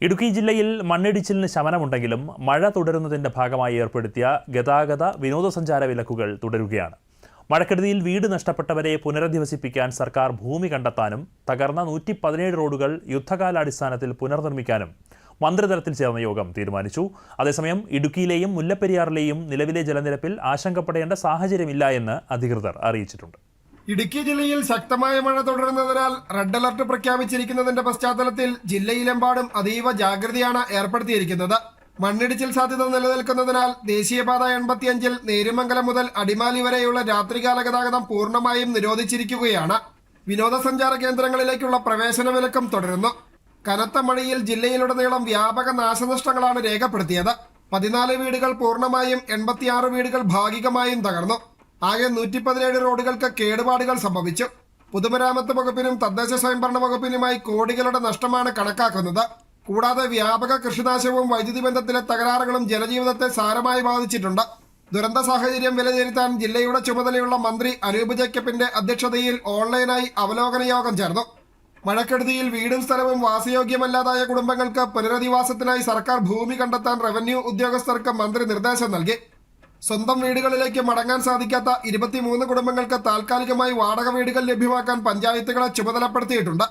ഇടുക്കി ജില്ലയിൽ മണ്ണിടിച്ചിലിന് ശമനമുണ്ടെങ്കിലും മഴ തുടരുന്നതിന്റെ ഭാഗമായി ഏർപ്പെടുത്തിയ ഗതാഗത വിനോദസഞ്ചാര വിലക്കുകൾ തുടരുകയാണ്. മഴക്കെടുതിയിൽ വീട് നഷ്ടപ്പെട്ടവരെ പുനരധിവസിപ്പിക്കാൻ സർക്കാർ ഭൂമി കണ്ടെത്താനും തകർന്ന 117 റോഡുകൾ യുദ്ധകാലാടിസ്ഥാനത്തിൽ പുനർനിർമ്മിക്കാനും മന്ത്രിതലത്തിൽ ചേർന്ന യോഗം തീരുമാനിച്ചു. അതേസമയം ഇടുക്കിയിലെയും മുല്ലപ്പെരിയാറിലെയും നിലവിലെ ജലനിരപ്പിൽ ആശങ്കപ്പെടേണ്ട സാഹചര്യമില്ല എന്ന് അധികൃതർ അറിയിച്ചിട്ടുണ്ട്. ഇടുക്കി ജില്ലയിൽ ശക്തമായ മഴ തുടരുന്നതിനാൽ റെഡ് അലർട്ട് പ്രഖ്യാപിച്ചിരിക്കുന്നതിന്റെ പശ്ചാത്തലത്തിൽ ജില്ലയിലെമ്പാടും അതീവ ജാഗ്രതയാണ് ഏർപ്പെടുത്തിയിരിക്കുന്നത്. മണ്ണിടിച്ചിൽ സാധ്യത നിലനിൽക്കുന്നതിനാൽ ദേശീയപാത 85-ൽ നേര്യമംഗലം മുതൽ അടിമാലി വരെയുള്ള രാത്രികാല ഗതാഗതം പൂർണ്ണമായും നിരോധിച്ചിരിക്കുകയാണ്. വിനോദസഞ്ചാര കേന്ദ്രങ്ങളിലേക്കുള്ള പ്രവേശന വിലക്കും തുടരുന്നു. കനത്ത മഴയിൽ ജില്ലയിലുടനീളം വ്യാപക നാശനഷ്ടങ്ങളാണ് രേഖപ്പെടുത്തിയത്. 14 വീടുകൾ പൂർണ്ണമായും 86 വീടുകൾ ഭാഗികമായും തകർന്നു. ആകെ 117 റോഡുകൾക്ക് കേടുപാടുകൾ സംഭവിച്ചു. പൊതുമരാമത്ത് വകുപ്പിനും തദ്ദേശ സ്വയംഭരണ വകുപ്പിനുമായി കോടികളുടെ നഷ്ടമാണ് കണക്കാക്കുന്നത്. കൂടാതെ വ്യാപക കൃഷിനാശവും വൈദ്യുതി ബന്ധത്തിലെ തകരാറുകളും ജനജീവിതത്തെ സാരമായി ബാധിച്ചിട്ടുണ്ട്. ദുരന്ത സാഹചര്യം വിലയിരുത്താൻ ജില്ലയുടെ ചുമതലയുള്ള മന്ത്രി അനൂപ് ജേക്കബിന്റെ അധ്യക്ഷതയിൽ ഓൺലൈനായി അവലോകന യോഗം ചേർന്നു. മഴക്കെടുതിയിൽ വീടും സ്ഥലവും വാസയോഗ്യമല്ലാതായ കുടുംബങ്ങൾക്ക് പുനരധിവാസത്തിനായി സർക്കാർ ഭൂമി കണ്ടെത്താൻ റവന്യൂ ഉദ്യോഗസ്ഥർക്ക് മന്ത്രി നിർദ്ദേശം നൽകി. സ്വന്തം വീടുകളിലേക്ക് മടങ്ങാൻ സാധിക്കാത്ത 23 കുടുംബങ്ങൾക്ക് താൽക്കാലികമായി വാടക വീടുകൾ ലഭ്യമാക്കാൻ പഞ്ചായത്തുകളെ ചുമതലപ്പെടുത്തിയിട്ടുണ്ട്.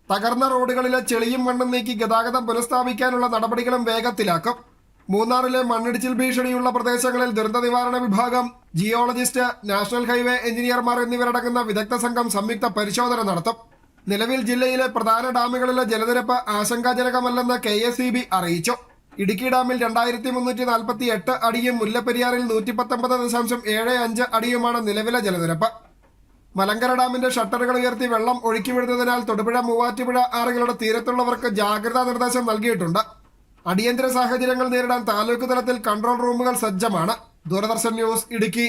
തകർന്ന റോഡുകളിലെ ചെളിയും മണ്ണും നീക്കി ഗതാഗതം പുനഃസ്ഥാപിക്കാനുള്ള നടപടികളും വേഗത്തിലാക്കും. മൂന്നാറിലെ മണ്ണിടിച്ചിൽ ഭീഷണിയുള്ള പ്രദേശങ്ങളിൽ ദുരന്ത നിവാരണ വിഭാഗം, ജിയോളജിസ്റ്റ്, നാഷണൽ ഹൈവേ എഞ്ചിനീയർമാർ എന്നിവരടങ്ങുന്ന വിദഗ്ധ സംഘം സംയുക്ത പരിശോധന നടത്തും. നിലവിൽ ജില്ലയിലെ പ്രധാന ഡാമുകളിലെ ജലനിരപ്പ് ആശങ്കാജനകമല്ലെന്ന് KSEB അറിയിച്ചു. ഇടുക്കി ഡാമിൽ 2348 അടിയും മുല്ലപ്പെരിയാറിൽ 119.75 അടിയുമാണ് നിലവിലെ ജലനിരപ്പ്. മലങ്കര ഡാമിന്റെ ഷട്ടറുകൾ ഉയർത്തി വെള്ളം ഒഴുക്കിവിടുന്നതിനാൽ തൊടുപുഴ, മൂവാറ്റുപുഴ ആറുകളുടെ തീരത്തുള്ളവർക്ക് ജാഗ്രതാ നിർദ്ദേശം നൽകിയിട്ടുണ്ട്. അടിയന്തര സാഹചര്യങ്ങൾ നേരിടാൻ താലൂക്ക് തലത്തിൽ കൺട്രോൾ റൂമുകൾ സജ്ജമാണ്. ദൂരദർശൻ ന്യൂസ്, ഇടുക്കി.